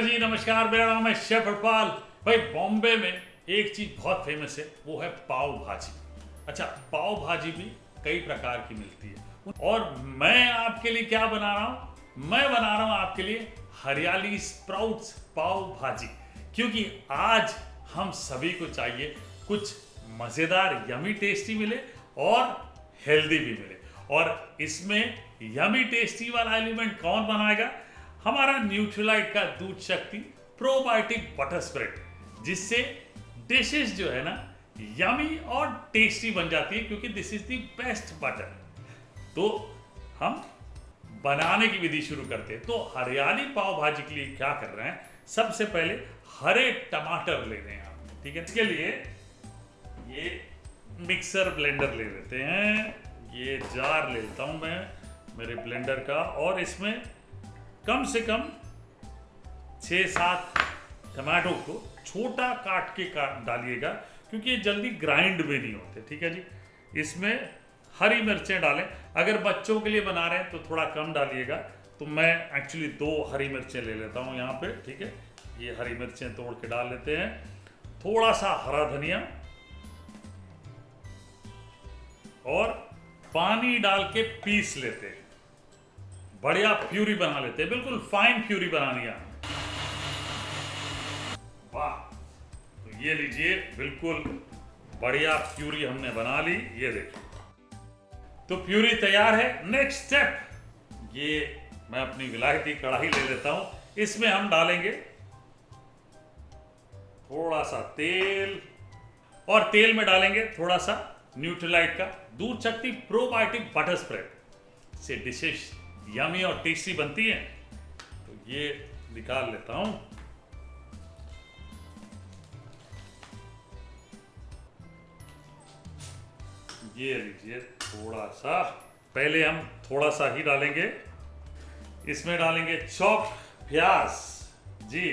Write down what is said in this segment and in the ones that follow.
जी नमस्कार, मेरा नाम है शेफ हरपाल। भाई बॉम्बे में एक चीज बहुत फेमस है, वो है पाव भाजी। अच्छा, पाव भाजी भी कई प्रकार की मिलती है और मैं आपके लिए क्या बना रहा हूं? मैं बना रहा हूं आपके लिए हरियाली स्प्राउट्स पाव भाजी, क्योंकि आज हम सभी को चाहिए कुछ मजेदार यमी टेस्टी मिले और हेल्दी भी मिले। और इसमें यमी टेस्टी वाला एलिमेंट कौन बनाएगा? हमारा न्यूट्रीलाइट का दूध शक्ति प्रोबायोटिक बटर स्प्रेड, जिससे डिशेस जो है ना यमी और टेस्टी बन जाती है, क्योंकि this is the best butter. तो हम बनाने की विधि शुरू करते हैं। तो हरियाली पाव भाजी के लिए क्या कर रहे हैं? सबसे पहले हरे टमाटर ले रहे हैं आप, ठीक है। इसके लिए ये मिक्सर ब्लेंडर ले लेते हैं, ये जार ले लेता हूं मैं मेरे ब्लेंडर का, और इसमें कम से कम 6-7 टमाटो को छोटा काट के डालिएगा, क्योंकि ये जल्दी ग्राइंड भी नहीं होते, ठीक है जी। इसमें हरी मिर्चें डालें। अगर बच्चों के लिए बना रहे हैं तो थोड़ा कम डालिएगा, तो मैं एक्चुअली 2 हरी मिर्चें ले लेता हूँ यहाँ पे, ठीक है। ये हरी मिर्चें तोड़ के डाल लेते हैं, थोड़ा सा हरा धनिया, और पानी डाल के पीस लेते हैं, बढ़िया प्यूरी बना लेते हैं, बिल्कुल फाइन प्यूरी बनानी है। वाह, तो ये लीजिए, बिल्कुल बढ़िया प्यूरी हमने बना ली, ये देखिए। तो प्यूरी तैयार है। नेक्स्ट स्टेप, ये मैं अपनी विलायती कढ़ाई ले लेता हूं, इसमें हम डालेंगे थोड़ा सा तेल, और तेल में डालेंगे थोड़ा सा न्यूट्रीलाइट का दूध शक्ति प्रोबायोटिक बटर स्प्रेड से डिशेस यमी और टेस्टी बनती हैं। तो ये निकाल लेता हूं। ये लीजिए, थोड़ा सा, पहले हम थोड़ा सा ही डालेंगे। इसमें डालेंगे चॉप प्याज जी।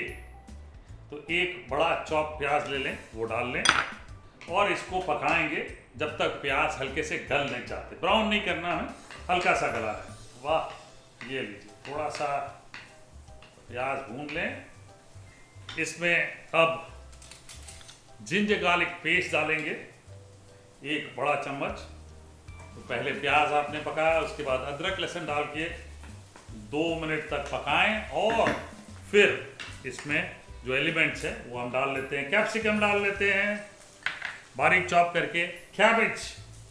तो एक बड़ा चॉप प्याज ले लें, वो डाल लें, और इसको पकाएंगे जब तक प्याज हल्के से गल नहीं जाते। ब्राउन नहीं करना है, हल्का सा गला है। वाह, ये लीजिए, थोड़ा सा प्याज भून लें। इसमें अब जिंजर गार्लिक पेस्ट डालेंगे, 1 बड़ा चम्मच। तो पहले प्याज आपने पकाया, उसके बाद अदरक लहसुन डाल के 2 मिनट तक पकाएं, और फिर इसमें जो एलिमेंट्स है वो हम डाल लेते हैं। कैप्सिकम डाल लेते हैं बारीक चॉप करके। कैबेज,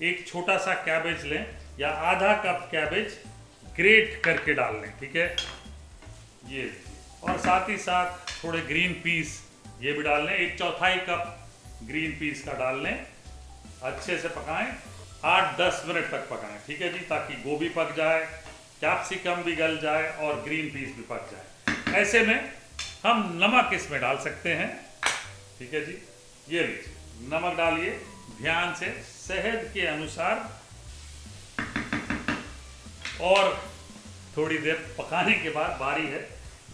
एक छोटा सा कैबेज लें, या आधा कप कैबेज ग्रेट करके डाल लें, ठीक है। ये, और साथ ही साथ थोड़े ग्रीन पीस ये भी डाल लें, 1/4 कप ग्रीन पीस का डाल लें। अच्छे से पकाएं, 8-10 मिनट तक पकाएं, ठीक है जी, ताकि गोभी पक जाए, कैप्सिकम भी गल जाए और ग्रीन पीस भी पक जाए। ऐसे में हम नमक इसमें डाल सकते हैं, ठीक है जी। ये लीजिए, नमक डालिए ध्यान से, सेहत के अनुसार, और थोड़ी देर पकाने के बाद बारी है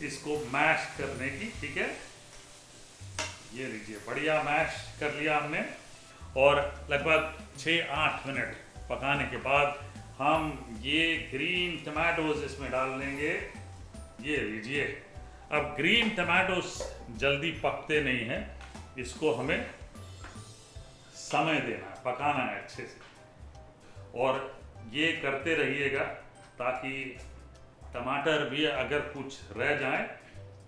इसको मैश करने की, ठीक है। ये लीजिए, बढ़िया मैश कर लिया हमने, और लगभग 6-8 मिनट पकाने के बाद हम ये ग्रीन टमाटोज इसमें डाल लेंगे। ये लीजिए, अब ग्रीन टमाटोज जल्दी पकते नहीं हैं, इसको हमें समय देना है, पकाना है अच्छे से, और ये करते रहिएगा ताकि टमाटर भी अगर कुछ रह जाए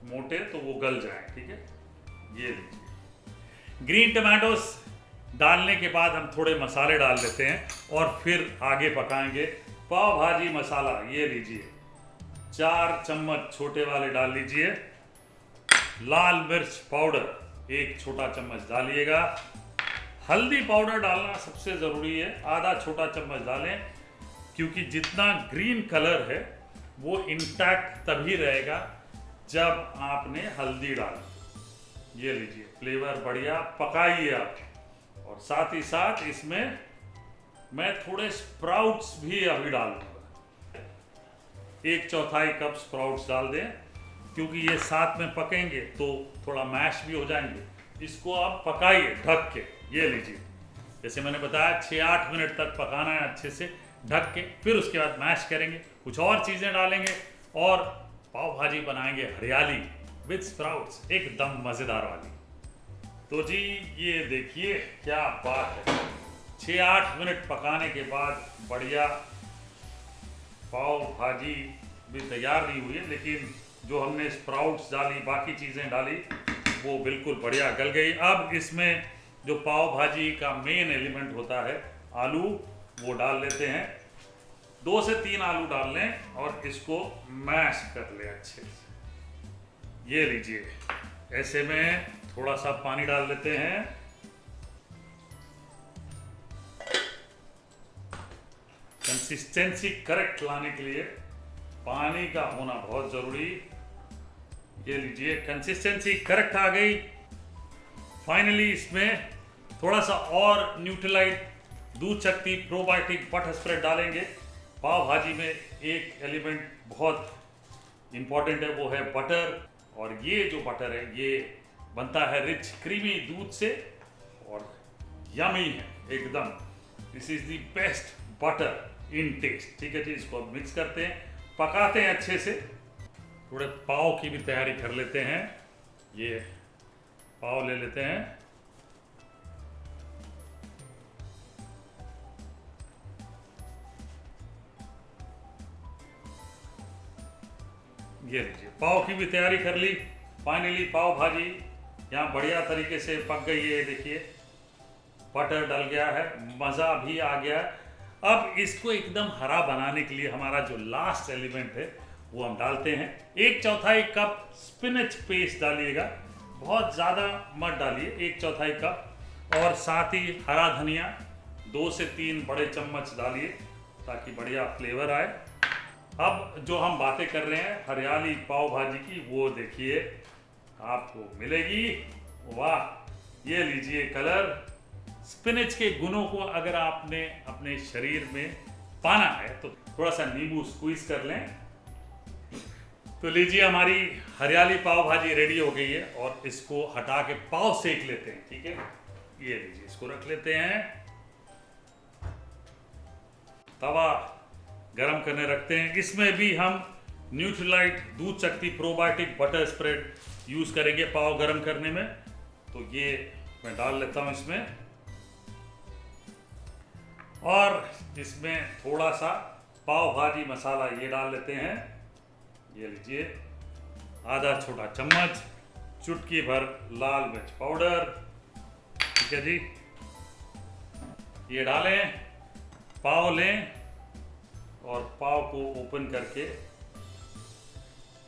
मोटे तो वो गल जाए, ठीक है। ये लीजिए, ग्रीन टमाटोस डालने के बाद हम थोड़े मसाले डाल देते हैं, और फिर आगे पकाएंगे। पाव भाजी मसाला, ये लीजिए, 4 चम्मच छोटे वाले डाल लीजिए। लाल मिर्च पाउडर 1 छोटा चम्मच डालिएगा। हल्दी पाउडर डालना सबसे ज़रूरी है, आधा छोटा चम्मच डालें, क्योंकि जितना ग्रीन कलर है वो इंटैक्ट तभी रहेगा जब आपने हल्दी डाली। ये लीजिए, फ्लेवर बढ़िया, पकाइए आप। और साथ ही साथ इसमें मैं थोड़े स्प्राउट्स भी अभी डालूंगा, 1/4 कप स्प्राउट्स डाल दें, क्योंकि ये साथ में पकेंगे तो थोड़ा मैश भी हो जाएंगे। इसको आप पकाइए ढक के। ये लीजिए, जैसे मैंने बताया 6-8 मिनट तक पकाना है अच्छे से ढक के, फिर उसके बाद मैश करेंगे, कुछ और चीज़ें डालेंगे, और पाव भाजी बनाएंगे हरियाली विद स्प्राउट्स, एकदम मजेदार वाली। तो जी ये देखिए क्या बात है, 6-8 मिनट पकाने के बाद बढ़िया पाव भाजी भी तैयार नहीं हुई है, लेकिन जो हमने स्प्राउट्स डाली, बाकी चीज़ें डाली, वो बिल्कुल बढ़िया गल गई। अब इसमें जो पाव भाजी का मेन एलिमेंट होता है आलू, वो डाल लेते हैं। 2 से 3 आलू डाल लें और इसको मैश कर लें अच्छे से। ये लीजिए, ऐसे में थोड़ा सा पानी डाल लेते हैं। कंसिस्टेंसी करेक्ट लाने के लिए पानी का होना बहुत जरूरी। ये लीजिए, कंसिस्टेंसी करेक्ट आ गई। फाइनली इसमें थोड़ा सा और न्यूट्रलाइट दूध शक्ति प्रोबायोटिक बटर स्प्रेड डालेंगे। पाव भाजी में एक एलिमेंट बहुत इंपॉर्टेंट है, वो है बटर। और ये जो बटर है ये बनता है रिच क्रीमी दूध से और यमी है एकदम। This is the best butter in taste. ठीक है जी, इसको अब मिक्स करते हैं, पकाते हैं अच्छे से। थोड़े पाव की भी तैयारी कर लेते हैं। ये पाव ले लेते हैं। ये लीजिए, पाव की भी तैयारी कर ली। फाइनली पाव भाजी यहाँ बढ़िया तरीके से पक गई है। देखिए बटर डल गया है, मज़ा भी आ गया है। अब इसको एकदम हरा बनाने के लिए हमारा जो लास्ट एलिमेंट है वो हम डालते हैं। 1/4 कप स्पिनच पेस्ट डालिएगा, बहुत ज़्यादा मत डालिए, 1/4 कप। और साथ ही हरा धनिया 2 से 3 बड़े चम्मच डालिए ताकि बढ़िया फ्लेवर आए। अब जो हम बातें कर रहे हैं हरियाली पाव भाजी की, वो देखिए आपको मिलेगी। वाह, ये लीजिए कलर। स्पिनच के गुणों को अगर आपने अपने शरीर में पाना है तो थोड़ा सा नींबू स्क्वीज कर लें। तो लीजिए, हमारी हरियाली पाव भाजी रेडी हो गई है और इसको हटा के पाव सेक लेते हैं। ठीक है, ये लीजिए, इसको रख लेते हैं। तवा गरम करने रखते हैं। इसमें भी हम न्यूट्रीलाइट दूध शक्ति प्रोबायोटिक बटर स्प्रेड यूज करेंगे पाव गरम करने में। तो ये मैं डाल लेता हूं इसमें, और इसमें थोड़ा सा पाव भाजी मसाला ये डाल लेते हैं। ये लीजिए, आधा छोटा चम्मच, चुटकी भर लाल मिर्च पाउडर। ठीक है जी, ये डालें, पाव लें और पाव को ओपन करके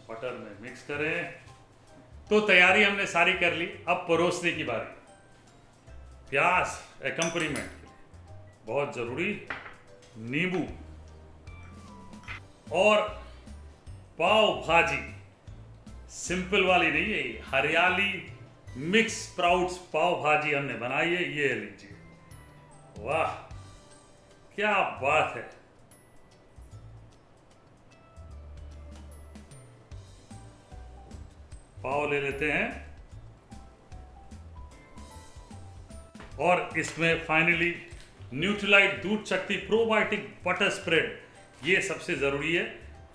बटर में मिक्स करें। तो तैयारी हमने सारी कर ली, अब परोसने की बारी। प्याज एक्कम्पनीमेंट के लिए बहुत जरूरी, नींबू और पाव भाजी सिंपल वाली नहीं है, हरियाली मिक्स स्प्राउट्स पाव भाजी हमने बनाई है। ये लीजिए, वाह क्या बात है। पाव ले लेते हैं और इसमें फाइनली न्यूट्रीलाइट दूध शक्ति प्रोबायोटिक बटर स्प्रेड, ये सबसे ज़रूरी है,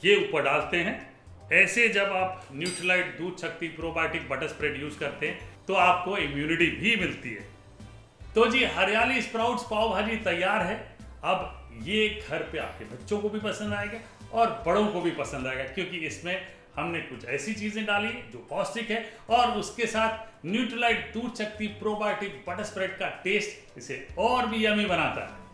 ये ऊपर डालते हैं। ऐसे जब आप न्यूट्रीलाइट दूध शक्ति प्रोबायोटिक बटर स्प्रेड यूज़ करते हैं तो आपको इम्यूनिटी भी मिलती है। तो जी हरियाली स्प्राउट्स पाव भाजी तैयार है। अब ये घर पे आपके बच्चों को भी पसंद आएगा और बड़ों को भी पसंद आएगा, क्योंकि इसमें हमने कुछ ऐसी चीजें डाली जो पौष्टिक है और उसके साथ न्यूट्रीलाइट दूध शक्ति प्रोबायोटिक बटर स्प्रेड का टेस्ट इसे और भी यमी बनाता है।